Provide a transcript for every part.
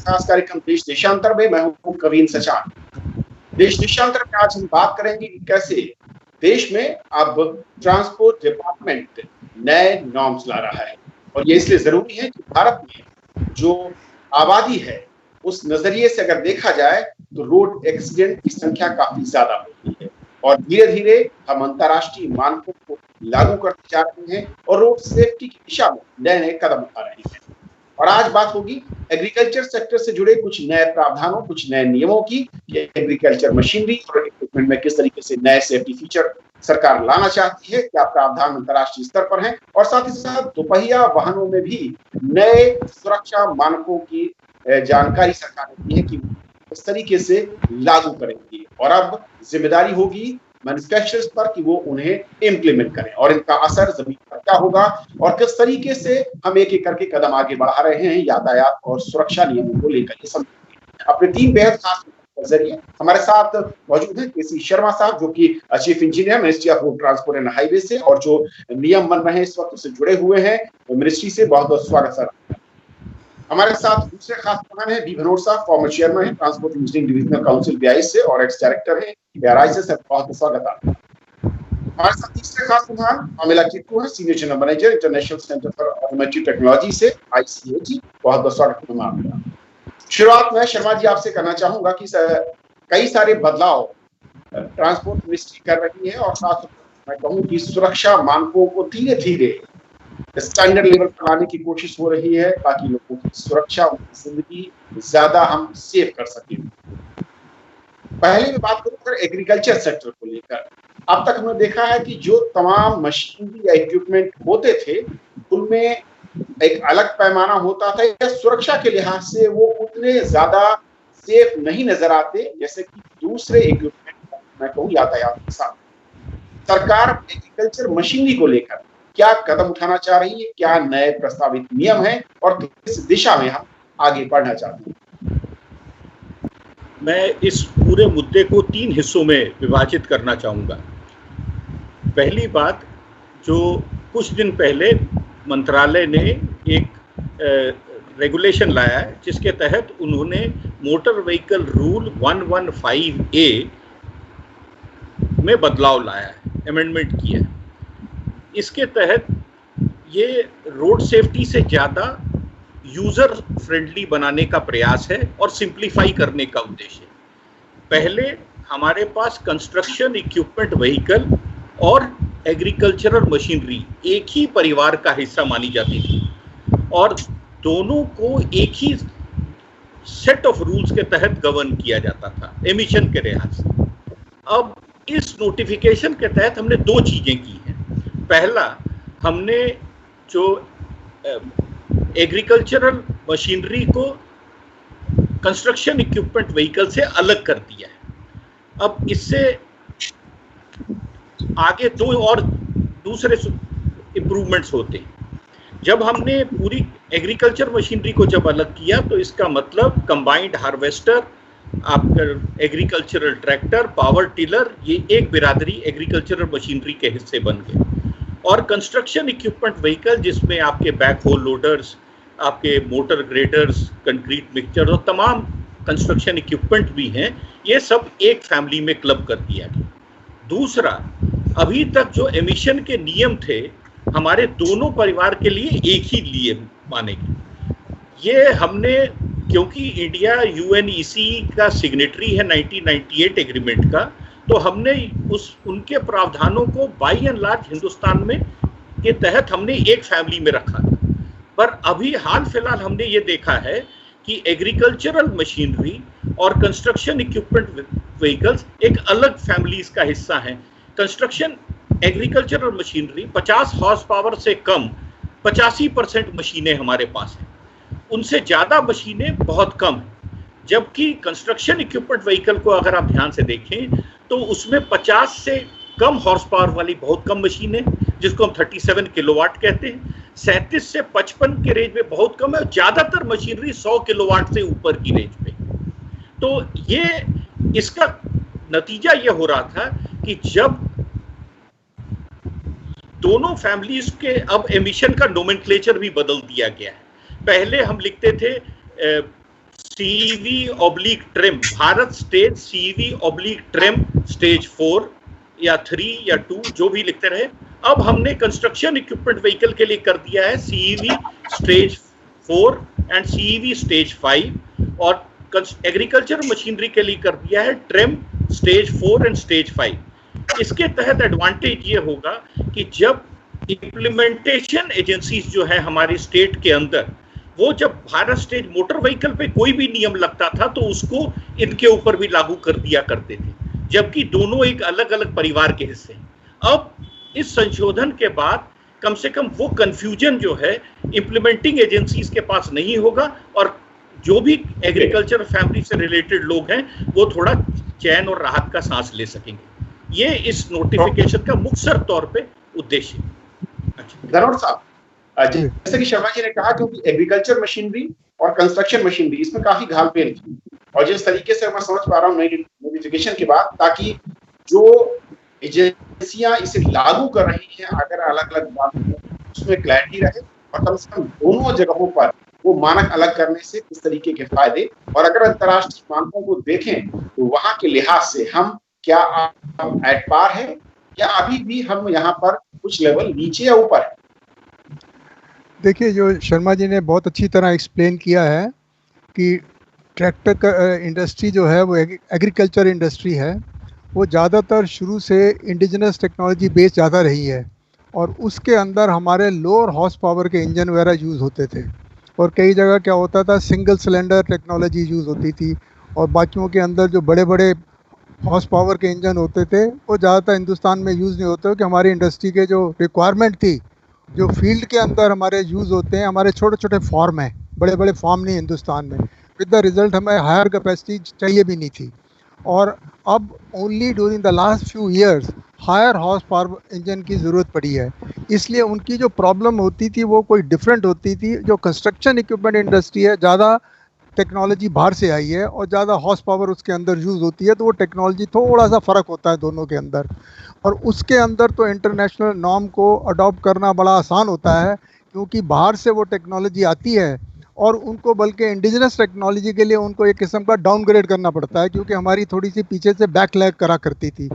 खास कार्यक्रम देश देशांतर में। मैं हूं कवीन सचान। देश देशांतर में आज हम बात करेंगे कि कैसे देश में अब ट्रांसपोर्ट डिपार्टमेंट नए नॉर्म्स ला रहा है, और ये इसलिए जरूरी है कि भारत में जो आबादी है उस नजरिए से अगर देखा जाए तो रोड एक्सीडेंट की संख्या काफी ज्यादा हो रही है, और धीरे धीरे हम अंतर्राष्ट्रीय मानकों को लागू करते जा रहे हैं और रोड सेफ्टी की दिशा में नए नए कदम उठा रहे हैं। और आज बात होगी एग्रीकल्चर सेक्टर से जुड़े कुछ नए प्रावधानों, कुछ नए नियमों की। एग्रीकल्चर मशीनरी और इक्विपमेंट में किस तरीके से नए सेफ्टी फीचर सरकार लाना चाहती है, क्या प्रावधान अंतर्राष्ट्रीय स्तर पर हैं, और साथ ही साथ दोपहिया वाहनों में भी नए सुरक्षा मानकों की जानकारी सरकार ने दी है कि इस तरीके से लागू करेंगी, और अब जिम्मेदारी होगी मैन्युफैक्चरर्स पर कि वो उन्हें इम्प्लीमेंट करें, और इनका असर जमीन पर क्या होगा और किस तरीके से हम एक एक करके कदम आगे बढ़ा रहे हैं यातायात और सुरक्षा नियमों को लेकर। ये समझेंगे अपने तीन बेहद खास जरिए। हमारे साथ मौजूद है केसी शर्मा साहब, जो कि chief engineer ministry of road transport and highway से, और जो नियम बन रहे हैं इस वक्त से जुड़े हुए हैं मिनिस्ट्री से। बहुत बहुत स्वागत सर। हमारे साथ दूसरे खास मेहमान हैं बी भनोट साहब, फॉर्मर चेयरमैन है transport engineering divisional council BIS से और एक्स डायरेक्टर है BRI से। सर बहुत स्वागत आपका। हमारे साथ तीसरे खास मेहमान अमिला किट्टू है, senior general manager international centre for automotive technology से ICAT। बहुत बहुत स्वागत है आपका। शुरुआत में शर्मा जी आपसे करना चाहूंगा कि कई सारे बदलाव ट्रांसपोर्ट मिनिस्ट्री कर रही है, और साथ मैं कहूं कि सुरक्षा मानकों को धीरे धीरे स्टैंडर्ड लेवल पर लाने की कोशिश हो रही है, ताकि लोगों की सुरक्षा, उनकी जिंदगी ज्यादा हम सेव कर सकें। पहले भी बात करूं अगर एग्रीकल्चर सेक्टर को लेकर, अब तक हमने देखा है कि जो तमाम मशीनरी या इक्विपमेंट होते थे उनमें एक अलग पैमाना होता था, या सुरक्षा के लिहाज से वो उतने ज्यादा सेफ नहीं नजर आते जैसे कि दूसरे इक्विपमेंट, मैं कहूँ यातायात के साथ। सरकार एग्रीकल्चर मशीनरी को लेकर क्या कदम उठाना चाह रही है, क्या नए प्रस्तावित नियम हैं, और किस दिशा में हम आगे बढ़ना चाहते हैं? मैं इस पूरे मुद्दे को 3 हिस्सों में विभाजित करना चाहूँगा। पहली बात, जो कुछ दिन पहले मंत्रालय ने एक रेगुलेशन लाया है जिसके तहत उन्होंने मोटर व्हीकल रूल 115A में बदलाव लाया है, अमेंडमेंट किया है। इसके तहत ये रोड सेफ्टी से ज़्यादा यूज़र फ्रेंडली बनाने का प्रयास है और सिंप्लीफाई करने का उद्देश्य है। पहले हमारे पास कंस्ट्रक्शन इक्विपमेंट व्हीकल और एग्रीकल्चरल मशीनरी एक ही परिवार का हिस्सा मानी जाती थी, और दोनों को एक ही सेट ऑफ रूल्स के तहत गवर्न किया जाता था एमिशन के लिहाज से। अब इस नोटिफिकेशन के तहत हमने 2 चीज़ें की हैं। पहला, हमने जो एग्रीकल्चरल मशीनरी को कंस्ट्रक्शन इक्विपमेंट व्हीकल से अलग कर दिया है। अब इससे आगे 2 और दूसरे इम्प्रूवमेंट्स होते हैं। जब हमने पूरी एग्रीकल्चर मशीनरी को जब अलग किया तो इसका मतलब कंबाइंड हार्वेस्टर, आपका एग्रीकल्चरल ट्रैक्टर, पावर टिलर, ये एक बिरादरी एग्रीकल्चरल मशीनरी के हिस्से बन गए। और कंस्ट्रक्शन इक्विपमेंट व्हीकल जिसमें आपके बैक होल लोडर्स, आपके मोटर ग्रेडर्स, कंक्रीट मिक्सचर और तमाम कंस्ट्रक्शन इक्विपमेंट भी हैं, ये सब एक फैमिली में क्लब कर दिया गया। दूसरा, अभी तक जो एमिशन के नियम थे हमारे दोनों परिवार के लिए एक ही लिए माने गए। ये हमने, क्योंकि इंडिया UNEC का सिग्नेटरी है 1998 एग्रीमेंट का, तो हमने उनके प्रावधानों को बाय एंड लार्ज हिंदुस्तान में के तहत हमने एक फैमिली में रखा था। पर अभी हाल फिलहाल हमने ये देखा है कि एग्रीकल्चरल मशीनरी और कंस्ट्रक्शन इक्विपमेंट व्हीकल्स एक अलग फैमिलीज का हिस्सा हैं। Construction agricultural machinery 50 horse power से कम 85% मशीनें हमारे पास हैं, उनसे ज़्यादा मशीनें बहुत कम हैं। जबकि कंस्ट्रक्शन इक्विपमेंट व्हीकल को अगर आप ध्यान से देखें तो उसमें 50 से कम हॉर्स पावर वाली बहुत कम मशीनें, जिसको हम 37 किलोवाट कहते हैं, 37 से 55 के रेंज में बहुत कम है, और ज़्यादातर मशीनरी 100 किलोवाट से ऊपर की रेंज पे। तो ये इसका नतीजा ये हो रहा था कि जब दोनों फैमिलीज के अब एमिशन का नोमेनक्लेचर भी बदल दिया गया है। पहले हम लिखते थे CEV/ट्रिम, भारत स्टेज CEV/ट्रिम स्टेज 4 या 3 या 2 जो भी लिखते रहे। अब हमने कंस्ट्रक्शन इक्विपमेंट व्हीकल के लिए कर दिया है CEV stage 4 and CEV stage 5, और एग्रीकल्चर मशीनरी के लिए कर दिया है ट्रिम स्टेज 4 एंड स्टेज 5। इसके तहत एडवांटेज ये होगा कि जब इम्प्लीमेंटेशन एजेंसीज जो है हमारे स्टेट के अंदर, वो जब भारत स्टेज मोटर व्हीकल पे कोई भी नियम लगता था तो उसको इनके ऊपर भी लागू कर दिया करते थे, जबकि दोनों एक अलग अलग परिवार के हिस्से हैं। अब इस संशोधन के बाद कम से कम वो कंफ्यूजन जो है इम्प्लीमेंटिंग एजेंसीज के पास नहीं होगा, और जो भी एग्रीकल्चर फैमिली से रिलेटेड लोग हैं वो थोड़ा चैन और राहत का सांस ले सकेंगे। ये इस नोटिफिकेशन का मुख्य तौर पे उद्देश्य है। धनोट साहब, जैसे कि शर्मा जी ने कहा, क्योंकि एग्रीकल्चर मशीनरी और कंस्ट्रक्शन मशीनरी इसमें काफी घालमेल थी, और जिस तरीके से मैं समझ पा रहा हूँ नई नोटिफिकेशन के बाद, ताकि जो एजेंसियां इसे लागू कर रही हैं अगर अलग अलग बात उसमें क्लैरिटी रहे, और कम से कम दोनों जगहों पर वो मानक अलग करने से इस तरीके के फायदे, और अगर अंतर्राष्ट्रीय मानकों को देखें तो वहां के लिहाज से हम क्या एट पार है या अभी भी हम यहाँ पर कुछ लेवल नीचे या ऊपर है? देखिए, जो शर्मा जी ने बहुत अच्छी तरह एक्सप्लेन किया है कि ट्रैक्टर का इंडस्ट्री जो है वो एग्रीकल्चर इंडस्ट्री है, वो ज़्यादातर शुरू से इंडिजिनस टेक्नोलॉजी बेस ज़्यादा रही है, और उसके अंदर हमारे लोअर हॉर्स पावर के इंजन वगैरह यूज़ होते थे, और कई जगह क्या होता था सिंगल सिलेंडर टेक्नोलॉजी यूज़ होती थी, और बाकियों के अंदर जो बड़े बड़े हॉर्स पावर के इंजन होते थे वो ज़्यादातर हिंदुस्तान में यूज़ नहीं होते, कि हमारी इंडस्ट्री के जो रिक्वायरमेंट थी, जो फील्ड के अंदर हमारे यूज़ होते हैं, हमारे छोटे छोटे फॉर्म हैं, बड़े बड़े फॉर्म नहीं हिंदुस्तान में, विद द रिज़ल्ट हमें हायर कैपेसिटी चाहिए भी नहीं थी। और अब only during the last few years higher horse power engine की ज़रूरत पड़ी है, इसलिए उनकी जो प्रॉब्लम होती थी वो कोई डिफरेंट होती थी। जो कंस्ट्रक्शन इक्विपमेंट इंडस्ट्री है, ज़्यादा टेक्नोलॉजी बाहर से आई है और ज़्यादा हॉर्स पावर उसके अंदर यूज़ होती है, तो वो टेक्नोलॉजी थोड़ा सा फ़र्क होता है दोनों के अंदर, और उसके अंदर तो इंटरनेशनल नॉर्म को अडॉप्ट करना बड़ा आसान होता है, क्योंकि बाहर से वो टेक्नोलॉजी आती है और उनको बल्कि इंडिजिनस टेक्नोलॉजी के लिए उनको एक किस्म का डाउनग्रेड करना पड़ता है, क्योंकि हमारी थोड़ी सी पीछे से बैकलैग करा करती थी।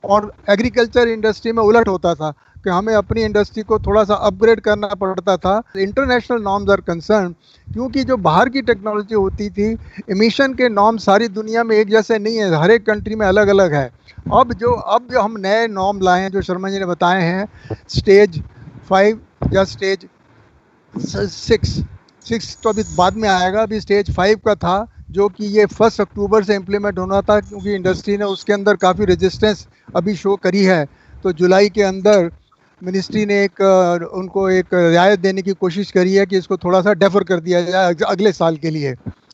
और एग्रीकल्चर इंडस्ट्री में उलट होता था कि हमें अपनी इंडस्ट्री को थोड़ा सा अपग्रेड करना पड़ता था। इंटरनेशनल नॉर्म्स आर कंसर्न, क्योंकि जो बाहर की टेक्नोलॉजी होती थी, एमिशन के नॉर्म सारी दुनिया में एक जैसे नहीं है, हर एक कंट्री में अलग अलग है। अब जो हम नए नॉर्म लाए हैं, जो शर्मा जी ने बताए हैं, स्टेज 5 या स्टेज 6 तो अभी बाद में आएगा, अभी स्टेज 5 का था, जो कि ये 1 अक्टूबर से इम्प्लीमेंट होना था, क्योंकि इंडस्ट्री ने उसके अंदर काफ़ी रेजिस्टेंस अभी शो करी है। तो जुलाई के अंदर मिनिस्ट्री ने उनको एक रियायत देने की कोशिश करी है कि इसको थोड़ा सा डेफर कर दिया जाए अगले साल के लिए।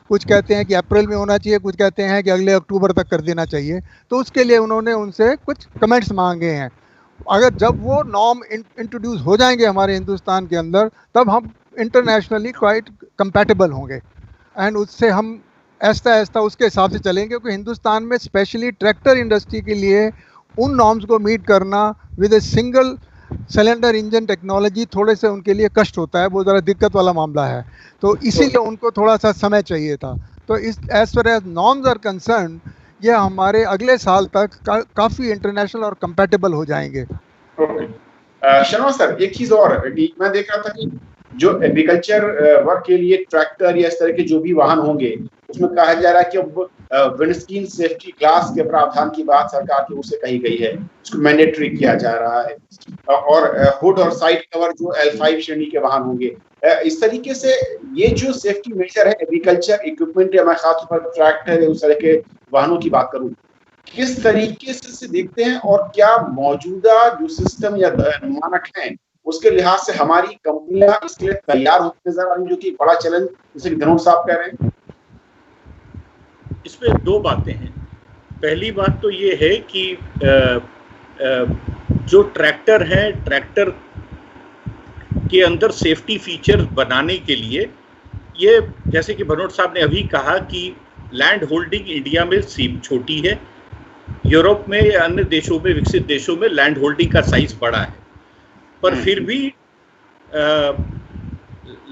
कुछ कहते हैं कि अप्रैल में होना चाहिए, कुछ कहते हैं कि अगले अक्टूबर तक कर देना चाहिए। तो उसके लिए उन्होंने उनसे कुछ कमेंट्स मांगे हैं। अगर जब वो नॉर्म इंट्रोड्यूस हो जाएंगे हमारे हिंदुस्तान के अंदर, तब हम इंटरनेशनली क्वाइट कंपैटिबल होंगे, एंड उससे हम ऐसा ऐसा उसके हिसाब से चलेंगे, क्योंकि हिंदुस्तान में स्पेशली ट्रैक्टर इंडस्ट्री के लिए उन नॉर्म्स को मीट करना with a single cylinder engine technology थोड़े से उनके लिए कष्ट होता है, वो ज़रा दिक्कत वाला मामला है। तो इसीलिए उनको थोड़ा सा समय चाहिए था। तो इस as far as norms are concerned, ये हमारे अगले साल तक काफ़ी इंटरनेशनल और कंपैटिबल हो जाएंगे। शर्मा सर, एक चीज़ और, मैं देख रहा था कि जो एग्रीकल्चर वर्क के लिए ट्रैक्टर या इस तरह के जो भी वाहन होंगे, उसमें कहा जा रहा है कि अब विंडस्क्रीन सेफ्टी ग्लास के प्रावधान की बात सरकार की ओर से कही गई है, उसको मैंडेटरी किया जा रहा है, और हुड और साइड कवर जो L5 श्रेणी के वाहन होंगे, इस तरीके से ये जो सेफ्टी मेजर है एग्रीकल्चर इक्विपमेंट, या मैं खासतौर पर ट्रैक्टर या उस तरह के वाहनों की बात करूं, किस तरीके से देखते हैं, और क्या मौजूदा जो सिस्टम या मानक हैं उसके लिहाज से हमारी कंपनियां इसके लिए तैयार होती नजर आ रही, जो कि बड़ा चैलेंज जैसे कि धनोट साहब कह रहे हैं? इसमें दो बातें हैं। पहली बात तो ये है कि जो ट्रैक्टर है, ट्रैक्टर के अंदर सेफ्टी फीचर बनाने के लिए, ये जैसे कि भनोट साहब ने अभी कहा कि लैंड होल्डिंग इंडिया में छोटी है, यूरोप में या अन्य देशों में, विकसित देशों में लैंड होल्डिंग का साइज बड़ा है, पर फिर भी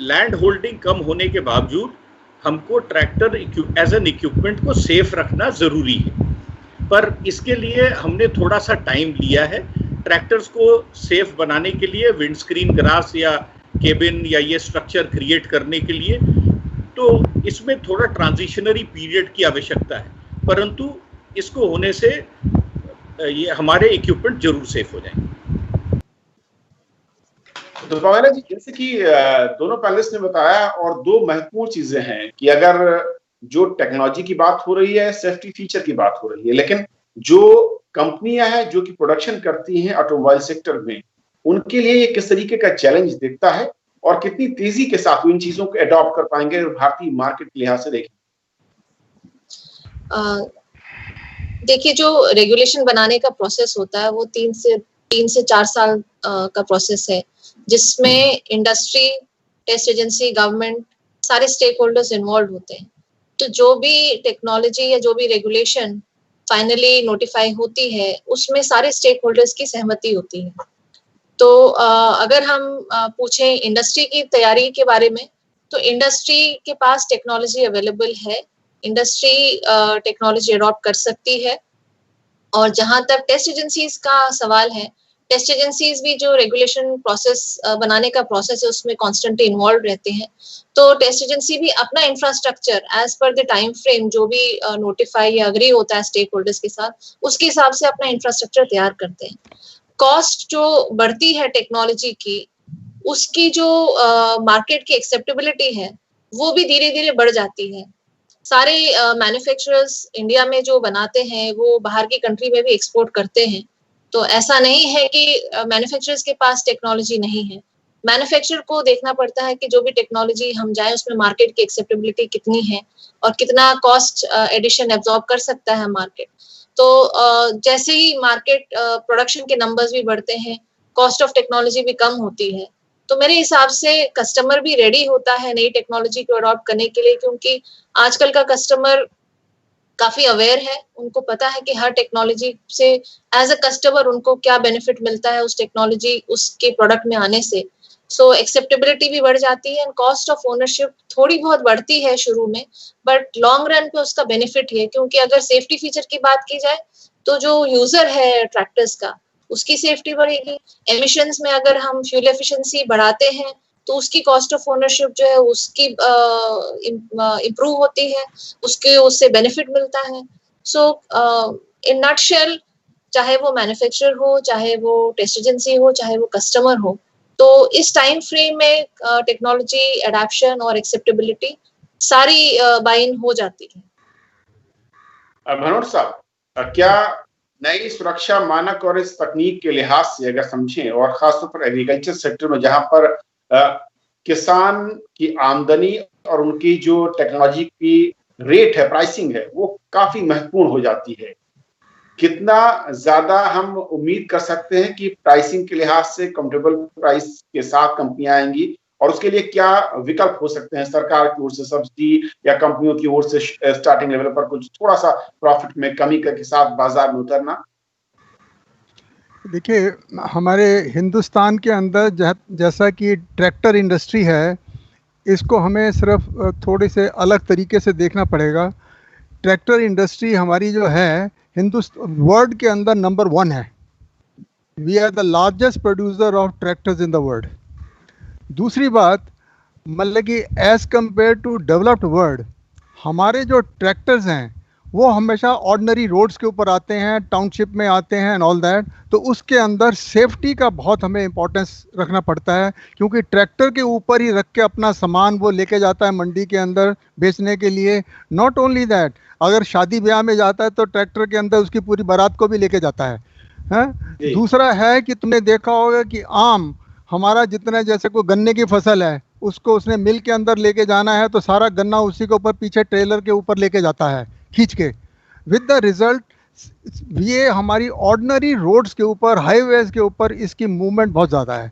लैंड होल्डिंग कम होने के बावजूद हमको ट्रैक्टर एज एन इक्विपमेंट को सेफ रखना ज़रूरी है, पर इसके लिए हमने थोड़ा सा टाइम लिया है। ट्रैक्टर्स को सेफ बनाने के लिए विंडस्क्रीन ग्रास या केबिन या ये स्ट्रक्चर क्रिएट करने के लिए तो इसमें थोड़ा ट्रांजिशनरी पीरियड की आवश्यकता है, परंतु इसको होने से ये हमारे इक्विपमेंट जरूर सेफ हो जाएंगे। तो पवेला जी, जैसे कि दोनों पैनलिस्ट ने बताया, और दो महत्वपूर्ण चीजें हैं कि अगर जो टेक्नोलॉजी की बात हो रही है, सेफ्टी फीचर की बात हो रही है, लेकिन जो कंपनियां हैं जो कि प्रोडक्शन करती हैं ऑटोमोबाइल सेक्टर में, उनके लिए ये किस तरीके का चैलेंज दिखता है और कितनी तेजी के साथ वो इन चीजों को अडॉप्ट कर पाएंगे भारतीय मार्केट के लिहाज से देखें? देखिए, जो रेगुलेशन बनाने का प्रोसेस होता है वो 3 से 4 साल का प्रोसेस है, जिसमें इंडस्ट्री, टेस्ट एजेंसी, गवर्नमेंट, सारे स्टेक होल्डर्स इन्वॉल्व होते हैं। तो जो भी टेक्नोलॉजी या जो भी रेगुलेशन फाइनली नोटिफाई होती है, उसमें सारे स्टेक होल्डर्स की सहमति होती है। तो अगर हम पूछें इंडस्ट्री की तैयारी के बारे में, तो इंडस्ट्री के पास टेक्नोलॉजी अवेलेबल है, इंडस्ट्री टेक्नोलॉजी अडॉप्ट कर सकती है। और जहां तक टेस्ट एजेंसीज का सवाल है, टेस्ट एजेंसीज भी जो रेगुलेशन प्रोसेस बनाने का प्रोसेस है उसमें कॉन्स्टेंटली इन्वॉल्व रहते हैं। तो टेस्ट एजेंसी भी अपना infrastructure as per the time frame जो भी नोटिफाई या अग्री होता है स्टेक होल्डर्स के साथ, उसके हिसाब से अपना इंफ्रास्ट्रक्चर तैयार करते हैं। कॉस्ट जो बढ़ती है टेक्नोलॉजी की, उसकी जो मार्केट की एक्सेप्टेबिलिटी है वो भी धीरे धीरे बढ़ जाती है। सारे मैन्युफैक्चरर्स इंडिया में जो बनाते हैं वो बाहर की कंट्री में भी एक्सपोर्ट करते हैं। तो ऐसा नहीं है कि मैन्युफैक्चरर्स के पास टेक्नोलॉजी नहीं है। मैन्युफैक्चरर को देखना पड़ता है कि जो भी टेक्नोलॉजी हम जाए उसमें मार्केट की एक्सेप्टेबिलिटी कितनी है और कितना कॉस्ट एडिशन एब्जॉर्ब कर सकता है मार्केट। तो जैसे ही मार्केट प्रोडक्शन के नंबर्स भी बढ़ते हैं, कॉस्ट ऑफ टेक्नोलॉजी भी कम होती है। तो मेरे हिसाब से कस्टमर भी रेडी होता है नई टेक्नोलॉजी को अडॉप्ट करने के लिए, क्योंकि आजकल का कस्टमर काफी अवेयर है, उनको पता है कि हर टेक्नोलॉजी से एज अ कस्टमर उनको क्या बेनिफिट मिलता है उस टेक्नोलॉजी उसके प्रोडक्ट में आने से। सो एक्सेप्टेबिलिटी भी बढ़ जाती है एंड कॉस्ट ऑफ ओनरशिप थोड़ी बहुत बढ़ती है शुरू में, बट लॉन्ग रन पे उसका बेनिफिट है। क्योंकि अगर सेफ्टी फीचर की बात की जाए तो जो यूजर है ट्रैक्टर्स का, उसकी सेफ्टी बढ़ेगी। एमिशंस में अगर हम फ्यूल एफिशिएंसी बढ़ाते हैं तो उसकी कॉस्ट ऑफ ओनरशिप जो है उसकी इम्प्रूव होती है, उससे बेनिफिट मिलता है। सो इन नटशेल, चाहे वो मैन्युफैक्चरर हो, चाहे वो टेस्ट एजेंसी हो, चाहे वो कस्टमर हो, तो इस टाइम फ्रेम में टेक्नोलॉजी एडॉप्शन और एक्सेप्टेबिलिटी सारी बाय इन हो जाती है। भनोट साहब, क्या नई सुरक्षा मानक और इस तकनीक के लिहाज से अगर समझें, और खासतौर पर एग्रीकल्चर सेक्टर में जहां पर किसान की आमदनी और उनकी जो टेक्नोलॉजी की रेट है, प्राइसिंग है, वो काफी महत्वपूर्ण हो जाती है, कितना ज्यादा हम उम्मीद कर सकते हैं कि प्राइसिंग के लिहाज से कंफर्टेबल प्राइस के साथ कंपनियां आएंगी, और उसके लिए क्या विकल्प हो सकते हैं? सरकार की ओर से सब्सिडी या कंपनियों की ओर से स्टार्टिंग लेवल पर कुछ थोड़ा सा प्रॉफिट में कमी के साथ बाजार में उतरना? देखिए, हमारे हिंदुस्तान के अंदर जैसा कि ट्रैक्टर इंडस्ट्री है, इसको हमें सिर्फ थोड़े से अलग तरीके से देखना पड़ेगा। ट्रैक्टर इंडस्ट्री हमारी जो है वर्ल्ड के अंदर नंबर 1 है। We are the largest producer of tractors in the world. दूसरी बात, मतलब कि as compared to developed world, हमारे जो ट्रैक्टर्स हैं वो हमेशा ऑर्डिनरी रोड्स के ऊपर आते हैं, टाउनशिप में आते हैं एंड ऑल दैट। तो उसके अंदर सेफ्टी का बहुत हमें इम्पोर्टेंस रखना पड़ता है, क्योंकि ट्रैक्टर के ऊपर ही रख के अपना सामान वो लेके जाता है मंडी के अंदर बेचने के लिए। नॉट ओनली दैट, अगर शादी ब्याह में जाता है तो ट्रैक्टर के अंदर उसकी पूरी बारात को भी लेके जाता है। दूसरा है कि तुमने देखा होगा कि आम हमारा जितना, जैसे कोई गन्ने की फसल है, उसको उसने मिल के अंदर लेके जाना है तो सारा गन्ना उसी के ऊपर पीछे ट्रेलर के ऊपर लेके जाता है खींच के। विद द रिजल्ट, ये हमारी ऑर्डिनरी रोड्स के ऊपर, हाईवेज के ऊपर इसकी मूवमेंट बहुत ज़्यादा है।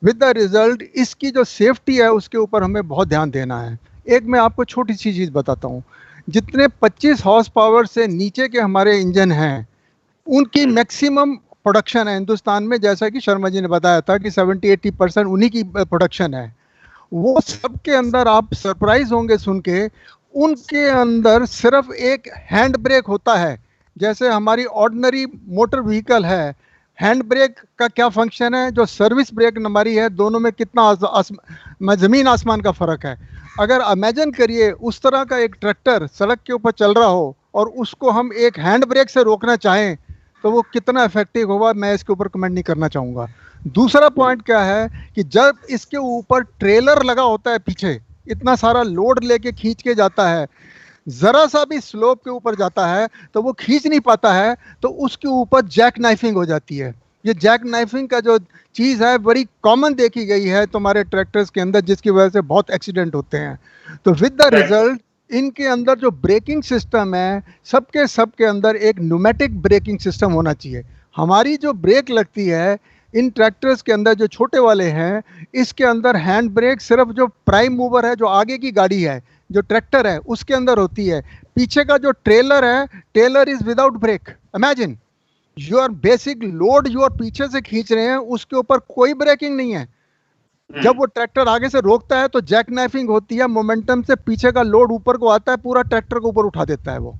विद द रिजल्ट, इसकी जो सेफ्टी है उसके ऊपर हमें बहुत ध्यान देना है। एक मैं आपको छोटी सी चीज़ बताता हूँ, जितने 25 हॉर्स पावर से नीचे के हमारे इंजन हैं, उनकी मैक्सिमम प्रोडक्शन है हिंदुस्तान में, जैसा कि शर्मा जी ने बताया था कि 70-80% उन्हीं की प्रोडक्शन है। वो सब के अंदर आप सरप्राइज होंगे सुन के, उनके अंदर सिर्फ एक हैंड ब्रेक होता है। जैसे हमारी ऑर्डिनरी मोटर व्हीकल है, हैंड ब्रेक का क्या फंक्शन है, जो सर्विस ब्रेक हमारी है, दोनों में कितना ज़मीन आसमान का फ़र्क है। अगर इमेजिन करिए उस तरह का एक ट्रैक्टर सड़क के ऊपर चल रहा हो और उसको हम एक हैंड ब्रेक से रोकना चाहें तो वो कितना इफेक्टिव होगा, मैं इसके ऊपर कमेंट नहीं करना चाहूँगा। दूसरा पॉइंट क्या है कि जब इसके ऊपर ट्रेलर लगा होता है पीछे, इतना सारा लोड लेके खींच के जाता है, जरा सा भी स्लोप के ऊपर जाता है तो वो खींच नहीं पाता है, तो उसके ऊपर जैक नाइफिंग हो जाती है। ये जैक नाइफिंग का जो चीज़ है बड़ी कॉमन देखी गई है तुम्हारे ट्रैक्टर्स के अंदर, जिसकी वजह से बहुत एक्सीडेंट होते हैं। तो विद द रिजल्ट इनके अंदर जो ब्रेकिंग सिस्टम है, सबके अंदर एक न्यूमेटिक ब्रेकिंग सिस्टम होना चाहिए। हमारी जो ब्रेक लगती है इन ट्रैक्टर्स के अंदर जो छोटे वाले हैं, इसके अंदर हैंड ब्रेक सिर्फ जो प्राइम मूवर है, जो आगे की गाड़ी है, जो ट्रैक्टर है, उसके अंदर होती है। पीछे का जो ट्रेलर है, trailer is without brake. Imagine your basic load जो पीछे से खींच रहे हैं उसके ऊपर कोई ब्रेकिंग नहीं है। जब वो ट्रैक्टर आगे से रोकता है तो जैक नाइफिंग होती है, मोमेंटम से पीछे का लोड ऊपर को आता है, पूरा ट्रैक्टर को ऊपर उठा देता है वो।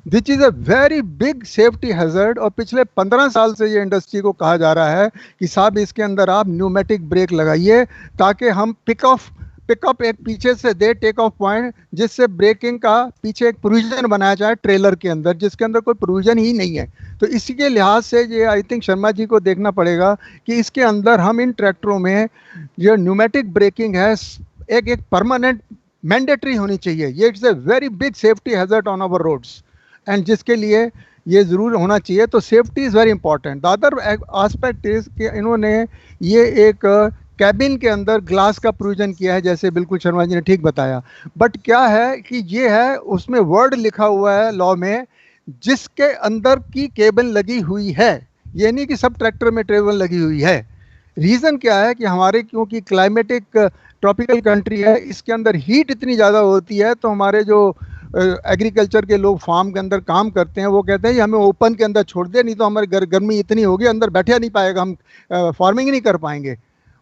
This is a very big safety hazard. और पिछले 15 साल से ये इंडस्ट्री को कहा जा रहा है कि साहब इसके अंदर आप न्यूमेटिक ब्रेक लगाइए ताकि हम पिकअप एक पीछे से दे टेक ऑफ पॉइंट, जिससे ब्रेकिंग का पीछे एक प्रोविजन बनाया जाए ट्रेलर के अंदर, जिसके अंदर कोई प्रोविजन ही नहीं है। तो इसी के लिहाज से ये आई थिंक शर्मा जी को देखना पड़ेगा कि इसके अंदर हम इन ट्रैक्टरों में जो न्यूमेटिक ब्रेकिंग है एक परमानेंट मैंडेटरी होनी चाहिए। ये it's a very big safety hazard on our roads, and जिसके लिए ये ज़रूर होना चाहिए। तो safety is very important. The other aspect is कि इन्होंने ये एक कैबिन के अंदर ग्लास का प्रोविजन किया है, जैसे बिल्कुल शर्मा जी ने ठीक बताया। बट क्या है कि ये है, उसमें वर्ड लिखा हुआ है लॉ में, जिसके अंदर की केबल लगी हुई है। ये नहीं कि सब ट्रैक्टर में केबल लगी हुई है। रीज़न क्या है कि हमारे क्योंकि क्लाइमेटिक ट्रॉपिकल कंट्री है, इसके अंदर हीट इतनी ज़्यादा होती है, तो हमारे जो एग्रीकल्चर के लोग फार्म के अंदर काम करते हैं वो कहते हैं कि हमें ओपन के अंदर छोड़ दे, नहीं तो हमारी गर्मी इतनी होगी अंदर बैठा नहीं पाएगा, हम फार्मिंग ही नहीं कर पाएंगे।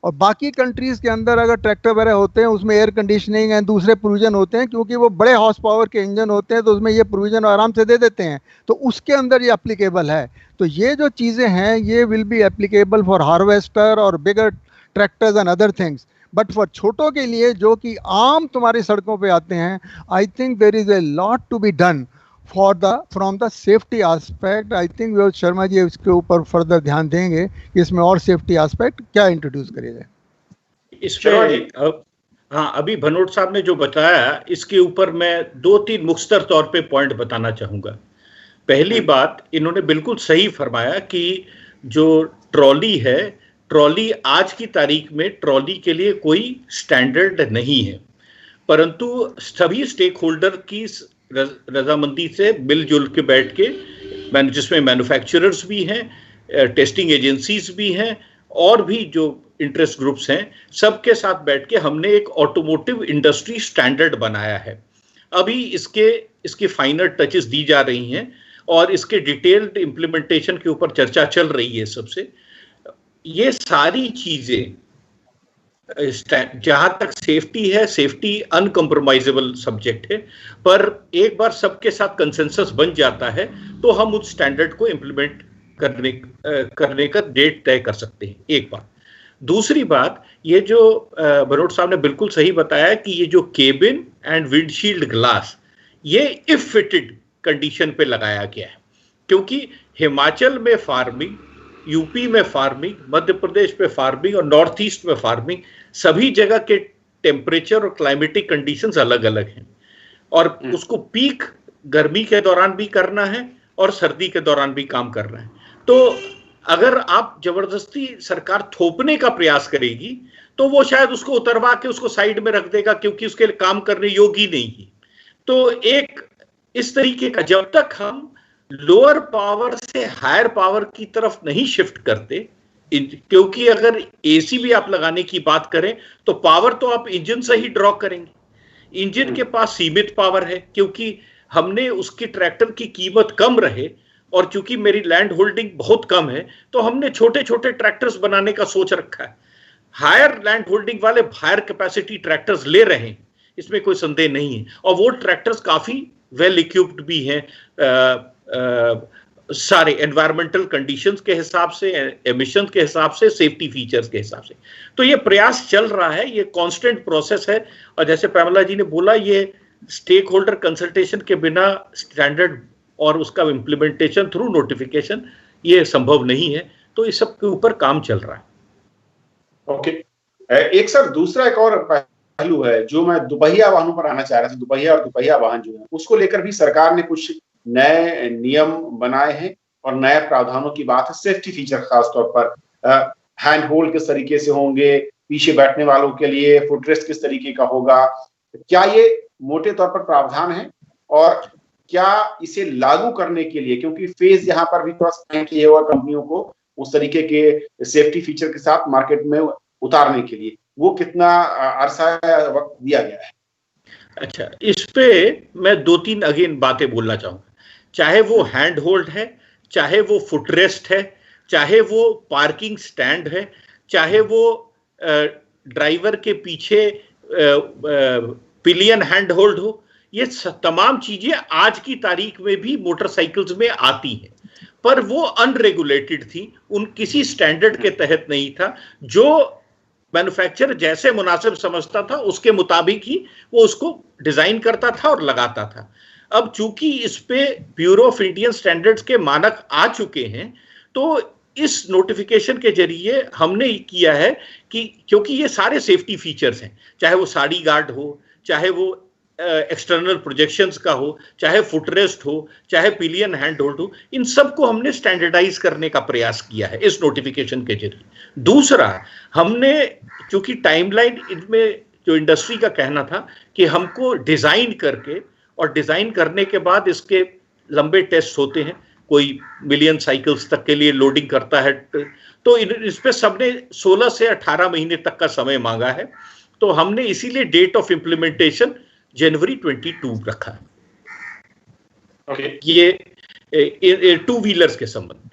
और बाकी कंट्रीज़ के अंदर अगर ट्रैक्टर वगैरह होते हैं उसमें एयर कंडीशनिंग एंड दूसरे प्रोविजन होते हैं, क्योंकि वो बड़े हॉर्स पावर के इंजन होते हैं, तो उसमें ये प्रोविजन आराम से दे देते हैं, तो उसके अंदर ये एप्लीकेबल है। तो ये जो चीज़ें हैं ये will be applicable for harvester और bigger tractors and other things. But for छोटों के लिए जो कि आम तुम्हारी सड़कों पे आते हैं, I think there is a lot to be done from the safety aspect. I think Vinod Sharma ji इसके ऊपर फर्दर ध्यान देंगे कि इसमें और सेफ्टी एस्पेक्ट क्या इंट्रोड्यूस करेगा इसमें। हाँ, अभी भनोट साहब ने जो बताया इसके ऊपर मैं 2-3 मुख्तर तौर पे पॉइंट बताना चाहूँगा। पहली बात, इन्होंने बिल्कुल सही फरमाया कि जो ट्रॉली है, ट्रॉली आज की तारीख में ट्रॉली के लिए कोई स्टैंडर्ड नहीं है, परंतु सभी स्टेक होल्डर की रजामंदी से मिलजुल के बैठ के, जिसमें मैन्युफैक्चरर्स भी हैं, टेस्टिंग एजेंसीज भी हैं और भी जो इंटरेस्ट ग्रुप्स हैं, सबके साथ बैठ के हमने एक ऑटोमोटिव इंडस्ट्री स्टैंडर्ड बनाया है। अभी इसके फाइनल टचेस दी जा रही हैं और इसके डिटेल्ड इम्प्लीमेंटेशन के ऊपर चर्चा चल रही है सबसे। ये सारी चीजें, जहां तक सेफ्टी है, सेफ्टी अनकम्प्रोमाइजेबल सब्जेक्ट है, पर एक बार सबके साथ कंसेंसस बन जाता है तो हम उस स्टैंडर्ड को इम्प्लीमेंट करने का डेट तय कर सकते हैं, एक बात। दूसरी बात, ये जो भनोट साहब ने बिल्कुल सही बताया कि ये जो केबिन एंड विंडशील्ड ग्लास, ये इफ फिटेड कंडीशन पे लगाया गया है, क्योंकि हिमाचल में फार्मिंग, यूपी में फार्मिंग, मध्य प्रदेश में फार्मिंग और नॉर्थ ईस्ट में फार्मिंग, सभी जगह के टेम्परेचर और क्लाइमेटिक कंडीशंस अलग अलग हैं, और उसको पीक गर्मी के दौरान भी करना है और सर्दी के दौरान भी काम करना है। तो अगर आप जबरदस्ती सरकार थोपने का प्रयास करेगी तो वो शायद उसको उतरवा के उसको साइड में रख देगा, क्योंकि उसके लिए काम करने योग्य नहीं है। तो एक इस तरीके का, जब तक हम लोअर पावर से हायर पावर की तरफ नहीं शिफ्ट करते, क्योंकि अगर एसी भी आप लगाने की बात करें तो पावर तो आप इंजन से ही ड्रॉ करेंगे। इंजन के पास सीमित पावर है, क्योंकि हमने उसकी ट्रैक्टर की कीमत कम रहे, और चूंकि मेरी लैंड होल्डिंग बहुत कम है तो हमने छोटे छोटे ट्रैक्टर्स बनाने का सोच रखा है। हायर लैंड होल्डिंग वाले हायर कैपेसिटी ट्रैक्टर्स ले रहे हैं, इसमें कोई संदेह नहीं है, और वो ट्रैक्टर्स काफी वेल इक्विप्ड भी हैं सारे एनवायरमेंटल कंडीशंस के हिसाब से, एमिशंस के हिसाब से, सेफ्टी फीचर्स के हिसाब से। तो ये प्रयास चल रहा है, ये कांस्टेंट प्रोसेस है, और जैसे प्रेमला जी ने बोला, ये स्टेक होल्डर कंसल्टेशन के बिना स्टैंडर्ड और उसका इम्प्लीमेंटेशन थ्रू नोटिफिकेशन ये संभव नहीं है। तो इस सब के ऊपर काम चल रहा है। ओके, एक सर दूसरा एक और पहलू है जो मैं दुपहिया वाहनों पर आना चाह रहा था। दुपहिया और दुपहिया वाहन जो है उसको लेकर भी सरकार ने कुछ नए नियम बनाए हैं और नए प्रावधानों की बात है। सेफ्टी फीचर खासतौर पर हैंड होल्ड किस तरीके से होंगे, पीछे बैठने वालों के लिए फुटरेस्ट किस तरीके का होगा, क्या ये मोटे तौर पर प्रावधान है, और क्या इसे लागू करने के लिए, क्योंकि फेज यहाँ पर भी थोड़ा साइन किए हुआ कंपनियों को उस तरीके के सेफ्टी फीचर के साथ मार्केट में उतारने के लिए, वो कितना अरसा वक्त दिया गया है? अच्छा, इस पे मैं 2-3 अगेन बातें बोलना चाहूंगा। चाहे वो हैंड होल्ड है, चाहे वो फुटरेस्ट है, चाहे वो पार्किंग स्टैंड है, चाहे वो ड्राइवर के पीछे पिलियन हैंड होल्ड हो, ये तमाम चीजें आज की तारीख में भी मोटरसाइकिल्स में आती हैं, पर वो अनरेगुलेटेड थी, उन किसी स्टैंडर्ड के तहत नहीं था। जो मैन्युफैक्चरर जैसे मुनासिब समझता था उसके मुताबिक ही वो उसको डिजाइन करता था और लगाता था। अब चूंकि इस पे ब्यूरो ऑफ इंडियन स्टैंडर्ड्स के मानक आ चुके हैं, तो इस नोटिफिकेशन के जरिए हमने किया है कि क्योंकि ये सारे सेफ्टी फीचर्स हैं, चाहे वो साड़ी गार्ड हो, चाहे वो एक्सटर्नल प्रोजेक्शंस का हो, चाहे फुटरेस्ट हो, चाहे पिलियन हैंड होल्ड हो, इन सबको हमने स्टैंडर्डाइज करने का प्रयास किया है इस नोटिफिकेशन के जरिए। दूसरा, हमने चूंकि टाइमलाइन इनमें जो इंडस्ट्री का कहना था कि हमको डिजाइन करके, और डिजाइन करने के बाद इसके लंबे टेस्ट होते हैं, कोई मिलियन साइकिल्स तक के लिए लोडिंग करता है, तो इस पे सबने 16 से 18 महीने तक का समय मांगा है। तो हमने इसीलिए डेट ऑफ इंप्लीमेंटेशन जनवरी 22 रखा है। Okay. ये टू व्हीलर्स के संबंध।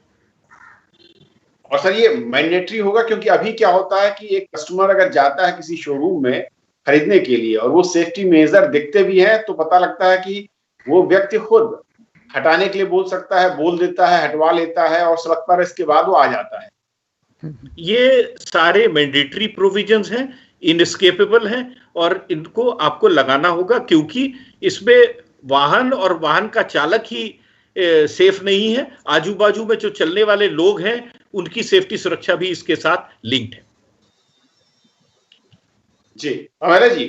और सर ये मैंडेटरी होगा, क्योंकि अभी क्या होता है कि एक कस्टमर अगर जाता है किसी शोरूम में खरीदने के लिए और वो सेफ्टी मेजर दिखते भी हैं, तो पता लगता है कि वो व्यक्ति खुद हटाने के लिए बोल सकता है, बोल देता है, हटवा लेता है, और सड़क पर इसके बाद वो आ जाता है। ये सारे मैंडेटरी प्रोविजंस हैं, इनएस्केपेबल हैं, और इनको आपको लगाना होगा, क्योंकि इसमें वाहन और वाहन का चालक ही सेफ नहीं है, आजू बाजू में जो चलने वाले लोग हैं उनकी सेफ्टी सुरक्षा भी इसके साथ लिंक्ड है। जी हमारा जी,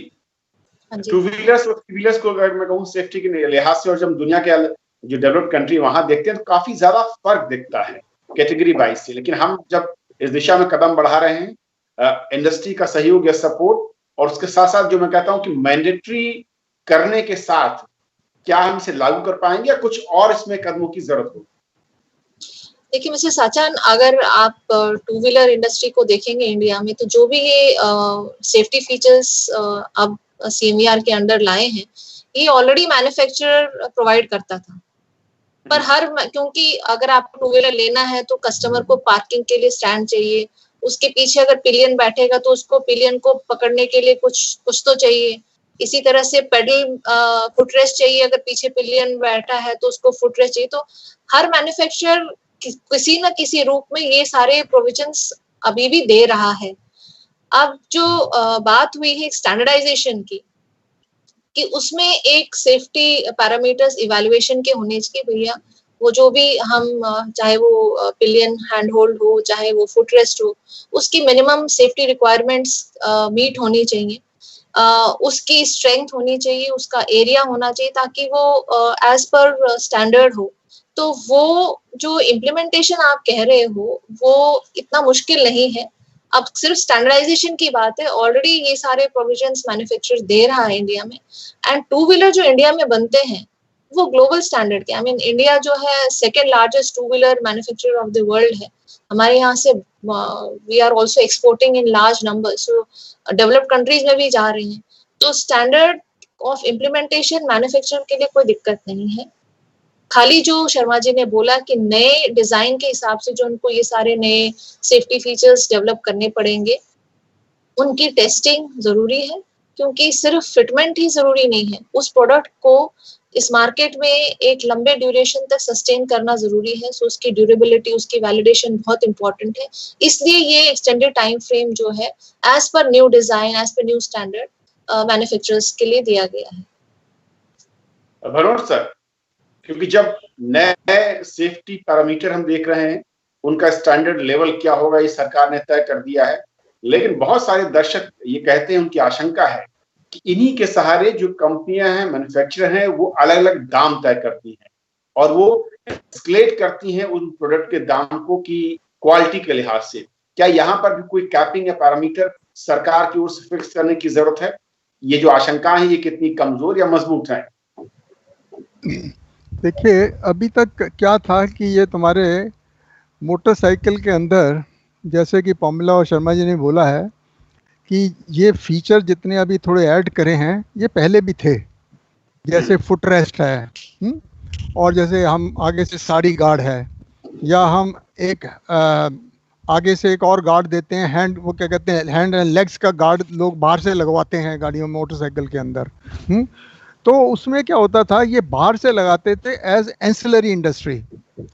टू व्हीलर्स और थ्री व्हीलर्स को अगर मैं कहूँ सेफ्टी के लिहाज से, और जब दुनिया के जो डेवलप्ड कंट्री वहां देखते हैं तो काफी ज्यादा फर्क दिखता है कैटेगरी वाइज से। लेकिन हम जब इस दिशा में कदम बढ़ा रहे हैं, इंडस्ट्री का सहयोग या सपोर्ट, और उसके साथ साथ जो मैं कहता हूं कि मैंडेटरी करने के साथ क्या हम इसे लागू कर पाएंगे, या कुछ और इसमें कदमों की जरूरत होगी? देखिए मिस्टर साचान, अगर आप टू व्हीलर इंडस्ट्री को देखेंगे इंडिया में, तो जो भी ये सेफ्टी फीचर्स अब सीएमवीआर के अंडर लाए हैं, ये ऑलरेडी मैन्युफैक्चरर प्रोवाइड करता था। पर क्योंकि अगर आपको टू व्हीलर लेना है तो कस्टमर को पार्किंग के लिए स्टैंड चाहिए, उसके पीछे अगर पिलियन बैठेगा तो उसको पिलियन को पकड़ने के लिए कुछ तो चाहिए। इसी तरह से पेडल फुटरेस्ट चाहिए, अगर पीछे पिलियन बैठा है तो उसको फुटरेस्ट चाहिए। तो हर मैन्युफैक्चरर किसी न किसी रूप में ये सारे प्रोविजंस अभी भी दे रहा है। अब जो बात हुई है स्टैंडर्डाइजेशन की, कि उसमें एक सेफ्टी पैरामीटर्स इवैल्यूएशन के होने चाहिए भैया। वो जो भी हम चाहे वो पिलियन हैंड होल्ड हो, चाहे वो फुटरेस्ट हो, उसकी मिनिमम सेफ्टी रिक्वायरमेंट्स मीट होनी चाहिए, उसकी स्ट्रेंथ होनी चाहिए, उसका एरिया होना चाहिए, ताकि वो एज पर स्टैंडर्ड हो। तो वो जो इम्प्लीमेंटेशन आप कह रहे हो वो इतना मुश्किल नहीं है। अब सिर्फ स्टैंडर्डाइजेशन की बात है, ऑलरेडी ये सारे प्रोविजंस मैन्युफैक्चरर दे रहा है इंडिया में। एंड टू व्हीलर जो इंडिया में बनते हैं वो ग्लोबल स्टैंडर्ड के, आई मीन इंडिया जो है second largest two wheeler manufacturer of the world है। हमारे यहाँ से we are also exporting in large numbers, so developed countries में भी जा रहे हैं। तो स्टैंडर्ड ऑफ इम्प्लीमेंटेशन मैन्युफैक्चरर के लिए कोई दिक्कत नहीं है। खाली जो शर्मा जी ने बोला कि नए डिजाइन के हिसाब से जो उनको ये सारे नए सेफ्टी फीचर्स डेवलप करने पड़ेंगे, उनकी टेस्टिंग जरूरी है, क्योंकि सिर्फ फिटमेंट ही जरूरी नहीं है, उस प्रोडक्ट को इस मार्केट में एक लंबे ड्यूरेशन तक सस्टेन करना जरूरी है। सो उसकी ड्यूरेबिलिटी, उसकी वैलिडेशन बहुत इंपॉर्टेंट है। इसलिए ये एक्सटेंडेड टाइम फ्रेम जो है as per new design, as per new standard manufacturers के लिए दिया गया है। भनोट सर, क्योंकि जब नए सेफ्टी पैरामीटर हम देख रहे हैं, उनका स्टैंडर्ड लेवल क्या होगा ये सरकार ने तय कर दिया है, लेकिन बहुत सारे दर्शक ये कहते हैं, उनकी आशंका है कि इन्हीं के सहारे जो कंपनियां हैं, मैन्युफैक्चरर हैं, वो अलग अलग दाम तय करती हैं और वो एस्केलेट करती हैं उन प्रोडक्ट के दाम को की क्वालिटी के लिहाज से। क्या यहाँ पर भी कोई कैपिंग या पैरामीटर सरकार की ओर से फिक्स करने की जरूरत है? ये जो आशंका है, ये कितनी कमजोर या मजबूत है? देखिए, अभी तक क्या था कि ये तुम्हारे मोटरसाइकिल के अंदर, जैसे कि पॉम्बला और शर्मा जी ने बोला है कि ये फीचर जितने अभी थोड़े ऐड करे हैं, ये पहले भी थे। जैसे फुट रेस्ट है, और जैसे हम आगे से साड़ी गार्ड है, या हम एक आगे से एक और गार्ड देते हैं, हैंड, वो क्या कहते हैं, हैंड एंड लेग्स का गार्ड लोग बाहर से लगवाते हैं गाड़ियों में, मोटरसाइकिल के अंदर। तो उसमें क्या होता था, ये बाहर से लगाते थे एज एंसिलरी इंडस्ट्री,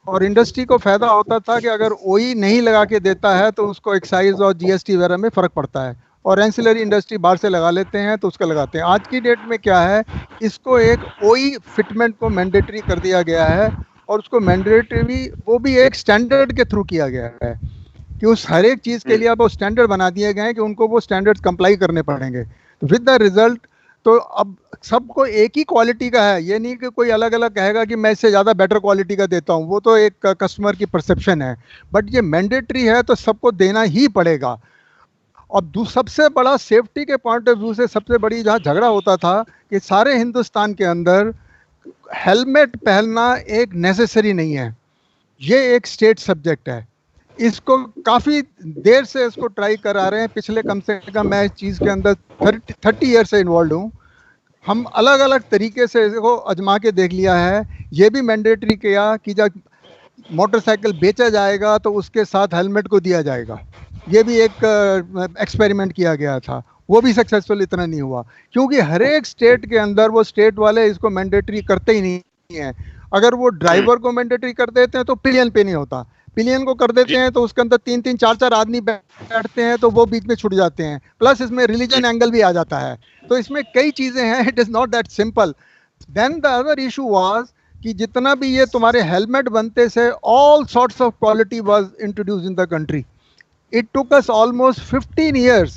और इंडस्ट्री को फायदा होता था कि अगर ओई नहीं लगा के देता है तो उसको एक्साइज और जीएसटी वगैरह में फर्क पड़ता है, और एंसिलरी इंडस्ट्री बाहर से लगा लेते हैं तो उसका लगाते हैं। आज की डेट में क्या है, इसको एक ओई फिटमेंट को मैंडेटरी कर दिया गया है, और उसको मैंडेटरी वो भी एक स्टैंडर्ड के थ्रू किया गया है कि उस हर एक चीज़ के लिए अब वो स्टैंडर्ड बना दिए गए हैं कि उनको वो स्टैंडर्ड्स कंप्लाई करने पड़ेंगे। तो विद द रिजल्ट, तो अब सबको एक ही क्वालिटी का है, ये नहीं कि कोई अलग अलग कहेगा कि मैं इससे ज़्यादा बेटर क्वालिटी का देता हूँ, वो तो एक कस्टमर की परसेप्शन है, बट ये मैंडेटरी है तो सबको देना ही पड़ेगा। और सबसे बड़ा सेफ्टी के पॉइंट ऑफ व्यू से सबसे बड़ी जहाँ झगड़ा होता था कि सारे हिंदुस्तान के अंदर हेलमेट पहनना एक नेसेसरी नहीं है, ये एक स्टेट सब्जेक्ट है। इसको काफ़ी देर से इसको ट्राई करा रहे हैं, पिछले कम से कम मैं इस चीज़ के अंदर 30 ईयर से इन्वॉल्व हूँ। हम अलग अलग तरीके से इसको आजमा के देख लिया है। ये भी मैंडेटरी किया कि जब मोटरसाइकिल बेचा जाएगा तो उसके साथ हेलमेट को दिया जाएगा, ये भी एक एक्सपेरिमेंट किया गया था, वो भी सक्सेसफुल इतना नहीं हुआ, क्योंकि हर एक स्टेट के अंदर वो स्टेट वाले इसको मैंडेटरी करते ही नहीं है। अगर वो ड्राइवर को मैंडेटरी कर देते हैं तो पिलियन पे नहीं होता, पिलियन को कर देते हैं तो उसके अंदर 3-3, 4-4 आदमी बैठते हैं तो वो बीच में छूट जाते हैं, प्लस इसमें रिलीजन एंगल भी आ जाता है। तो इसमें कई चीज़ें हैं, it is not that simple. Then the other issue was कि जितना भी ये तुम्हारे हेलमेट बनते से, all sorts of quality was introduce in the country. It took us almost 15 years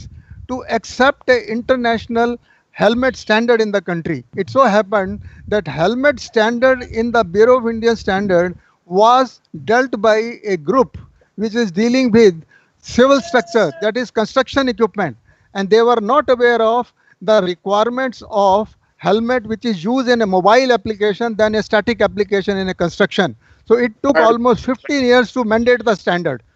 to accept an international helmet standard in the country. It so happened that helmet standard in the Bureau of Indian Standard was dealt by a group which is dealing with civil structure, that is construction equipment, and they were not aware of the requirements of helmet which is used in a mobile application than a static application in a construction. So it took almost 15 years to mandate the standard.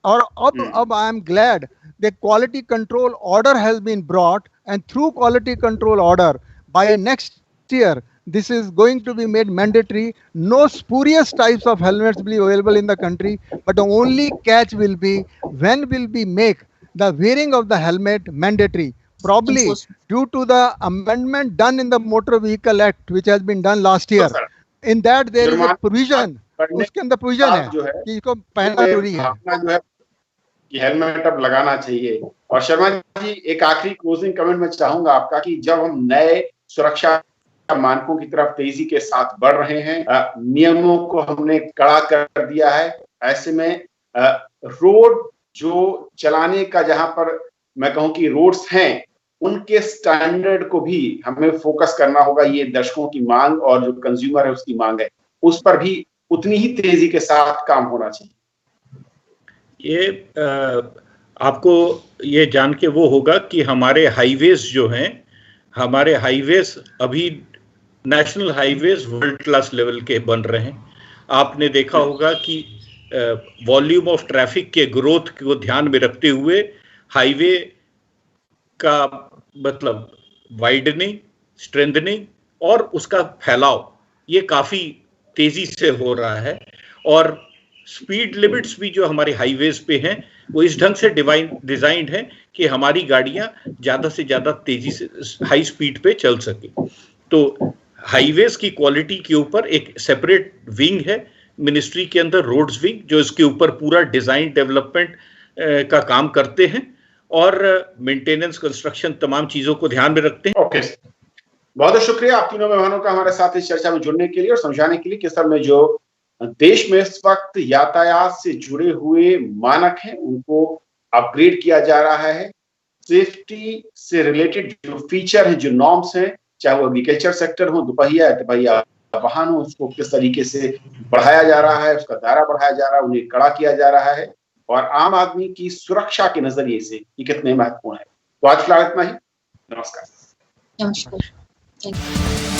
और अब I am glad the quality control order has been brought, and through quality control order by next year this is going to be made mandatory. No spurious types of helmets will be available in the country, but the only catch will be when will we make the wearing of the helmet mandatory, probably due to the amendment done in the Motor Vehicle Act which has been done last year. In that there is a provision, उसके अंदर provision है कि इसको पहनना जरूरी है, जो है कि हेलमेट अब लगाना चाहिए। और शर्मा जी, एक आखिरी क्लोजिंग कमेंट मैं चाहूंगा आपका कि जब हम नए सुरक्षा मानकों की तरफ तेजी के साथ बढ़ रहे हैं, नियमों को हमने कड़ा कर दिया है, ऐसे में रोड जो चलाने का, जहां पर मैं कहूं कि रोड्स हैं, उनके स्टैंडर्ड को भी हमें फोकस करना होगा। ये दर्शकों की मांग और जो कंज्यूमर है उसकी मांग है, उस पर भी उतनी ही तेजी के साथ काम होना चाहिए। ये आपको ये जान के वो होगा कि हमारे हाईवेज जो हैं, हमारे हाईवेज अभी national highways world class level के बन रहे हैं। आपने देखा होगा कि वॉल्यूम ऑफ ट्रैफिक के ग्रोथ को ध्यान में रखते हुए हाईवे का मतलब वाइडनिंग, स्ट्रेंथनिंग और उसका फैलाव ये काफ़ी तेज़ी से हो रहा है। और स्पीड लिमिट्स भी जो हमारे हाईवेज पे हैं वो इस ढंग से डिजाइंड है कि हमारी गाड़ियां ज्यादा से ज्यादा तेजी से हाई स्पीड पे चल सके। तो हाईवेज की क्वालिटी के ऊपर एक सेपरेट विंग है मिनिस्ट्री के अंदर, रोड्स विंग, जो इसके ऊपर पूरा डिजाइन डेवलपमेंट का काम करते हैं और मेंटेनेंस, कंस्ट्रक्शन, तमाम चीजों को ध्यान में रखते हैं। ओके, बहुत बहुत शुक्रिया आप तीनों मेहमानों का हमारे साथ इस चर्चा में जुड़ने के लिए और समझाने के लिए किस तरह में जो देश में इस वक्त यातायात से जुड़े हुए मानक हैं उनको अपग्रेड किया जा रहा है। सेफ्टी से रिलेटेड जो फीचर है, जो नॉर्म्स हैं, चाहे वो एग्रीकल्चर सेक्टर हो, दुपहिया तिपहिया वाहन हो, उसको किस तरीके से बढ़ाया जा रहा है, उसका दायरा बढ़ाया जा रहा है, उन्हें कड़ा किया जा रहा है और आम आदमी की सुरक्षा के नजरिए से ये कितने महत्वपूर्ण है। तो आज फिलहाल इतना ही। नमस्कार। नमस्कार। Thank you.